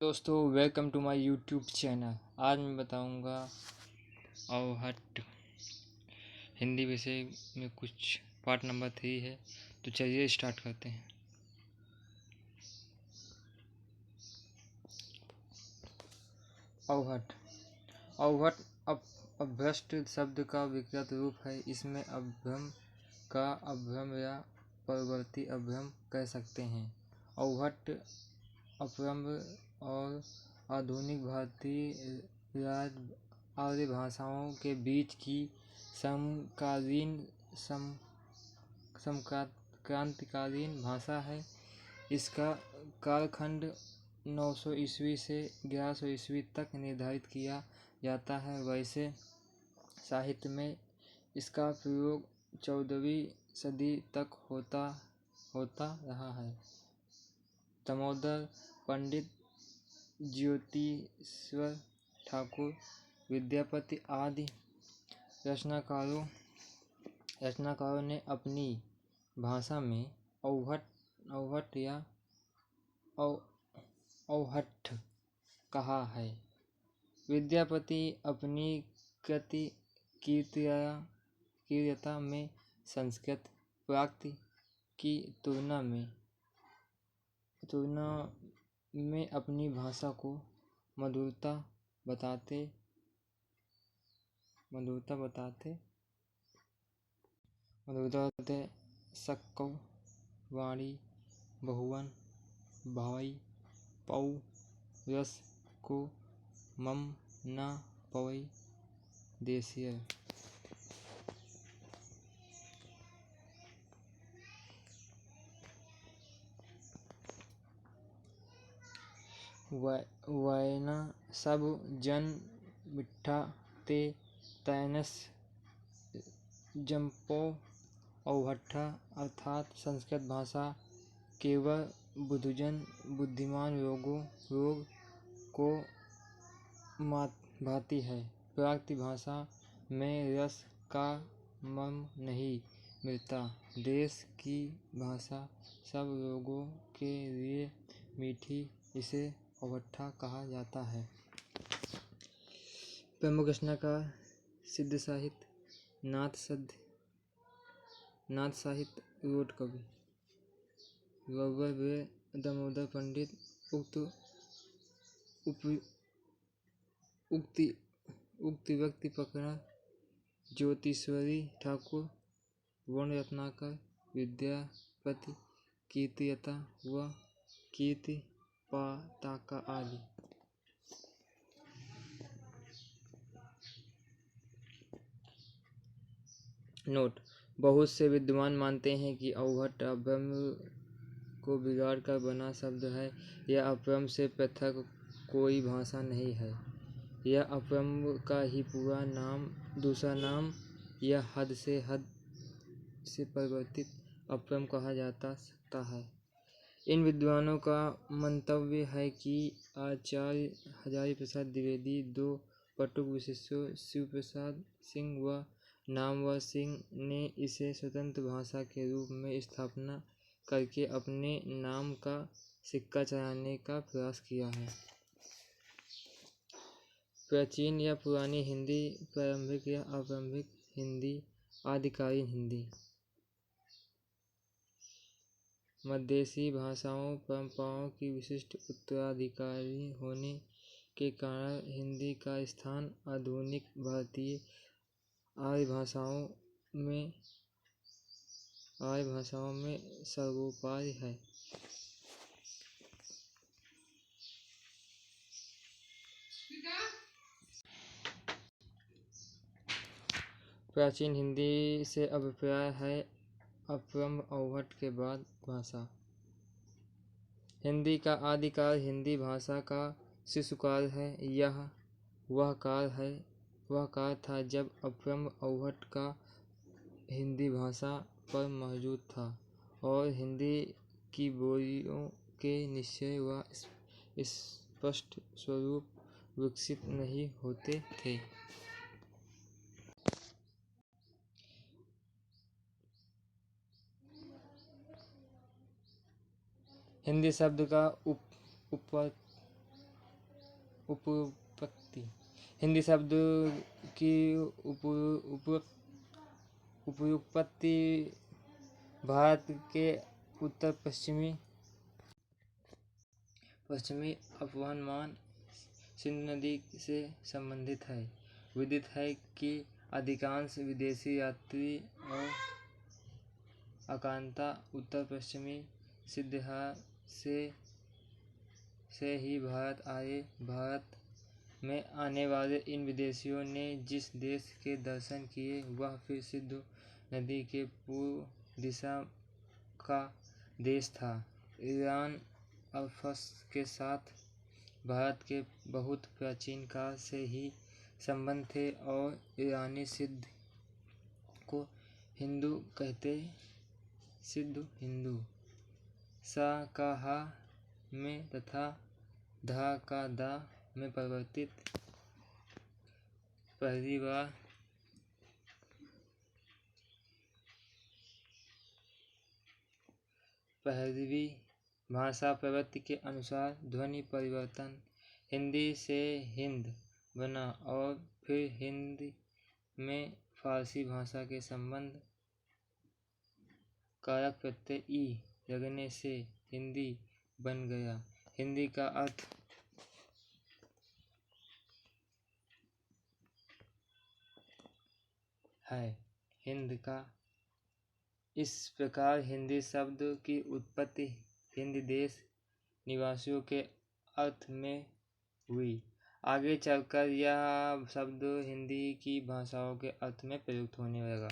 दोस्तों, welcome to my YouTube channel. आज मैं बताऊंगा अवहट्ट हिंदी विषय में कुछ पार्ट नंबर 3 है। तो चलिए स्टार्ट करते हैं। अवहट्ट अभ्रष्ट शब्द का विकृत रूप है। इसमें अभ्रम का अभ्रम या परवर्ती अभ्रम कह सकते हैं। अवहट्ट अपभ्रंश और आधुनिक भारतीय आर्य भाषाओं के बीच की समकालीन भाषा है। इसका कालखंड 900 ईस्वी से 1100 ईस्वी तक निर्धारित किया जाता है। वैसे साहित्य में इसका प्रयोग 14वीं सदी तक होता रहा है। दामोदर पंडित, ज्योतिश्वर ठाकुर, विद्यापति आदि रचनाकारों ने अपनी भाषा में अवहट्ट या अवहट्ठ कहा है। विद्यापति अपनी कृति कीर्तियता में संस्कृत प्राकृत की तुलना में अपनी भाषा को मधुरता बताते सक्कव, वाणी, बहुवन, भाई, पौ, रस को मम न पवई देसियर। वैना सब जन मिठा ते तैनस जंपो अवहट्ठा अर्थात संस्कृत भाषा केवल बुद्धिमान लोग को भाती है। प्राकृत भाषा में रस का मर्म नहीं मिलता। देश की भाषा सब लोगों के लिए मीठी, इसे अवहट्ठा कहा जाता है। प्रमुख रचनाकार सिद्ध साहित्य, नाथ साहित्य, रोट कवि। गौरव वे दामोदर पंडित, उक्ति व्यक्ति पकड़ा, ज्योतिश्वरी ठाकुर, वर्ण रत्नाकर, विद्यापति, कीर्तियता व कीर्ति पताका आदि। नोट: बहुत से विद्वान मानते हैं कि अवहट्ट अपभ्रम को बिगाड़ कर बना शब्द है। यह अपभ्रम से पृथक कोई भाषा नहीं है। यह अपभ्रम का ही दूसरा नाम या हद से परिवर्तित अपभ्रम कहा जा सकता है। इन विद्वानों का मंतव्य है कि आचार्य हजारी प्रसाद द्विवेदी, दो पटुक विशिष्यों शिव प्रसाद सिंह व नामवर सिंह ने इसे स्वतंत्र भाषा के रूप में स्थापना करके अपने नाम का सिक्का चढ़ाने का प्रयास किया है। प्राचीन या पुरानी हिंदी, प्रारंभिक या आरंभिक हिंदी, आदिकालीन हिंदी। मध्यदेशी भाषाओं परंपराओं की विशिष्ट उत्तराधिकारी होने के कारण हिंदी का स्थान आधुनिक भारतीय आर्य भाषाओं में सर्वोपरि है। प्राचीन हिंदी से अभिप्राय है अपभ्रम अवहट्ट के बाद भाषा। हिंदी का आदिकाल हिंदी भाषा का शिशुकाल है। यह वह काल था जब अपभ्रम अवहट्ट का हिंदी भाषा पर मौजूद था और हिंदी की बोलियों के निश्चय व स्पष्ट स्वरूप विकसित नहीं होते थे। हिंदी शब्द का उपयुक्ति। हिंदी शब्द की उपयुक्ति भारत के उत्तर पश्चिमी अफगान सिंधु नदी से संबंधित है। विदित है कि अधिकांश विदेशी यात्री और आकांता उत्तर पश्चिमी सिंध से ही भारत आए। भारत में आने वाले इन विदेशियों ने जिस देश के दर्शन किए वह फिर सिंधु नदी के पूर्व दिशा का देश था। ईरान अरफस के साथ भारत के बहुत प्राचीन काल से ही संबंध थे और ईरानी सिंध को हिंदू कहते। सिंधु हिंदू सा का हा में तथा धा का दा में परिवर्तित पहलवी भाषा प्रवृत्ति के अनुसार ध्वनि परिवर्तन हिंदी से हिंद बना और फिर हिंदी में फारसी भाषा के संबंध कारक प्रत्यय ई लगने से हिंदी बन गया। हिंदी का अर्थ है हिंद का। इस प्रकार हिंदी शब्द की उत्पत्ति हिंद देश निवासियों के अर्थ में हुई। आगे चलकर यह शब्द हिंदी की भाषाओं के अर्थ में प्रयुक्त होने लगा।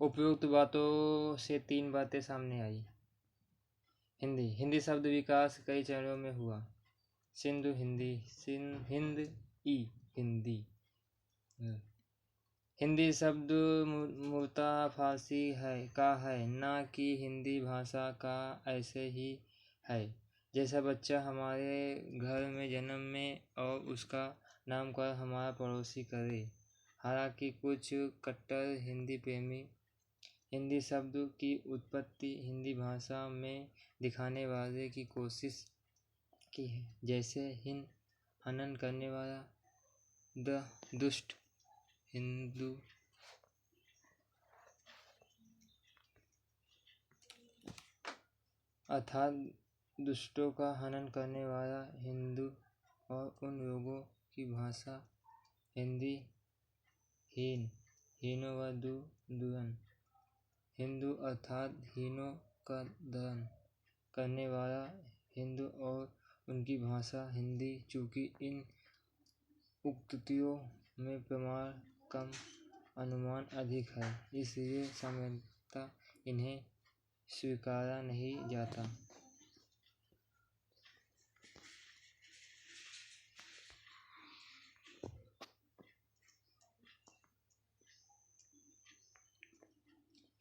उपयुक्त बातों से 3 बातें सामने आई। हिंदी शब्द विकास कई चरणों में हुआ। सिंधु हिंदी, हिंद ई हिंदी। हिंदी शब्द मूलतः फारसी का है, ना कि हिंदी भाषा का। ऐसे ही है जैसा बच्चा हमारे घर में जन्म में और उसका नामकरण हमारा पड़ोसी करे। हालांकि कुछ कट्टर हिंदी प्रेमी हिंदी शब्द की उत्पत्ति हिंदी भाषा में दिखाने वाले की कोशिश की है, जैसे हनन करने वाला, दुष्ट हिंदू, अर्थात दुष्टों का हनन करने वाला हिंदू, और उन लोगों की भाषा हिंदी हीनों व दुरन हिंदू अर्थात हीनों का दमन करने वाला हिंदू और उनकी भाषा हिंदी। चूँकि इन उक्तियों में प्रमाण कम अनुमान अधिक है, इसलिए सामान्यतः इन्हें स्वीकारा नहीं जाता।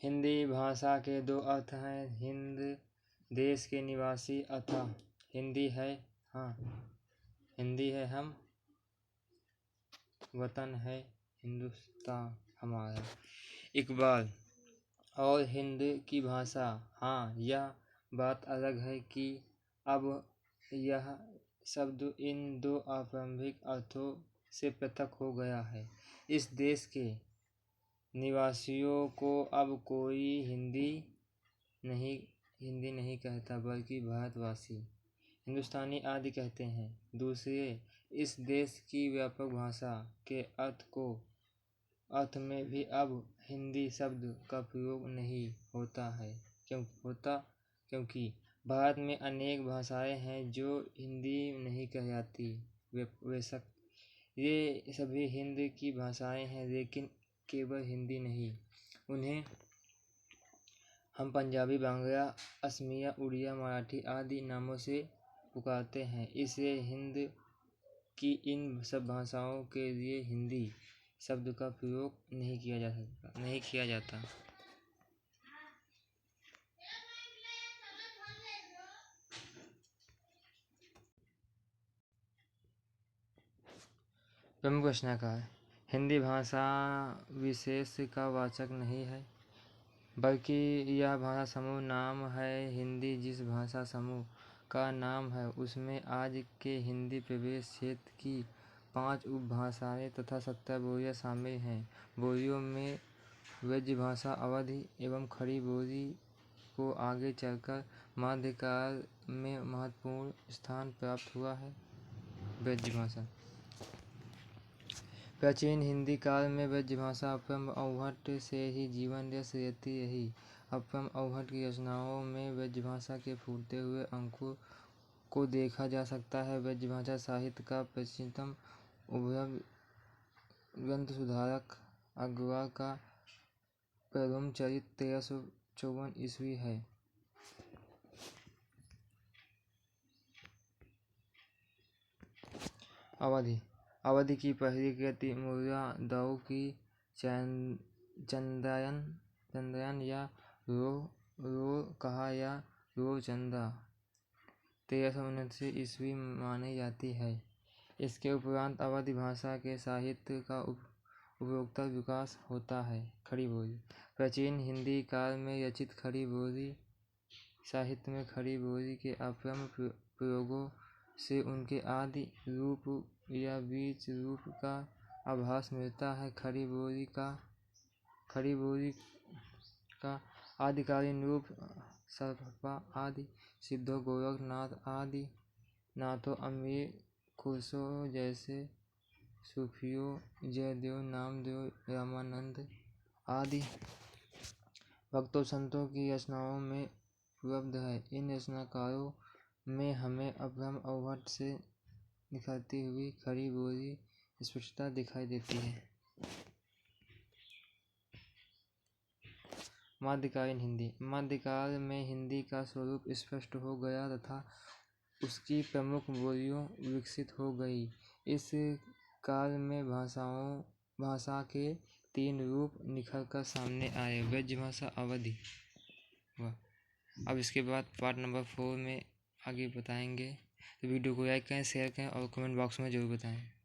हिंदी भाषा के 2 अर्थ हैं। हिंद देश के निवासी अथवा हिंदी है हम, वतन है हिंदुस्तान हमारा। इकबाल। और हिंद की भाषा। यह बात अलग है कि अब यह शब्द इन 2 आरंभिक अर्थों से पृथक हो गया है। इस देश के निवासियों को अब कोई हिंदी नहीं कहता, बल्कि भारतवासी, हिंदुस्तानी आदि कहते हैं। दूसरे, इस देश की व्यापक भाषा के अर्थ में भी अब हिंदी शब्द का प्रयोग नहीं होता है, क्योंकि भारत में अनेक भाषाएं हैं जो हिंदी नहीं कहलाती। बेशक ये सभी हिंद की भाषाएं हैं, लेकिन केवल हिंदी नहीं। उन्हें हम पंजाबी, बांग्ला, असमिया, उड़िया, मराठी आदि नामों से पुकारते हैं। इसलिए हिंद की इन सब भाषाओं के लिए हिंदी शब्द का प्रयोग नहीं किया जाता। प्रमुख रचनाकार। हिंदी भाषा विशेष का वाचक नहीं है। बल्कि यह भाषा समूह नाम है। हिंदी जिस भाषा समूह का नाम है उसमें आज के हिंदी प्रदेश क्षेत्र की 5 उपभाषाएं तथा 17 बोलियां शामिल हैं। बोलियों में ब्रजभाषा, अवधी एवं खड़ी बोली को आगे चलकर मध्यकाल में महत्वपूर्ण स्थान प्राप्त हुआ है। ब्रजभाषा प्राचीन हिंदी काल में ब्रजभाषा अपभ्रंश अवहट्ट से ही जीवनरस रहती रही। अपभ्रंश अवहट्ट की रचनाओं में ब्रजभाषा के फूटते हुए अंकुर को देखा जा सकता है। ब्रजभाषा साहित्य का प्राचीनतम उद्भव ग्रंथ सुधारक अग्रवाल का प्रबंध चरित 1354 ईस्वी है। अवधि की पहली कृति मुर्रा दाऊ की चंद्रायन या रो कहा या रोचंदा 1379 ईस्वी मानी जाती है। इसके उपरांत अवधी भाषा के साहित्य का उपरोक्तर विकास होता है। खड़ी बोली प्राचीन हिंदी काल में रचित खड़ी बोली साहित्य में खड़ी बोली के अपभ्रंश प्रयोगों से उनके आदि रूप या बीज रूप का आभास मिलता है। खड़ी बोली का आदिकालीन रूप सरपा आदि सिद्धों, गोरखनाथ आदि नाथों, अमीर खुसरो जैसे सूफियों, जयदेव, नामदेव, रामानंद आदि भक्तों संतों की रचनाओं में उपलब्ध है। इन रचनाकारों में हमें अपभ्रंश अवहट्ट से निखरती हुई खड़ी बोली स्पष्टता दिखाई देती है। मध्यकालीन हिंदी मध्यकाल में हिंदी का स्वरूप स्पष्ट हो गया तथा उसकी प्रमुख बोलियां विकसित हो गई। इस काल में भाषा के 3 रूप निखर कर सामने आए, ब्रजभाषा, अवधी। अब इसके बाद पार्ट नंबर 4 में आगे बताएंगे। तो वीडियो को लाइक करें, शेयर करें और कमेंट बॉक्स में जरूर बताएं।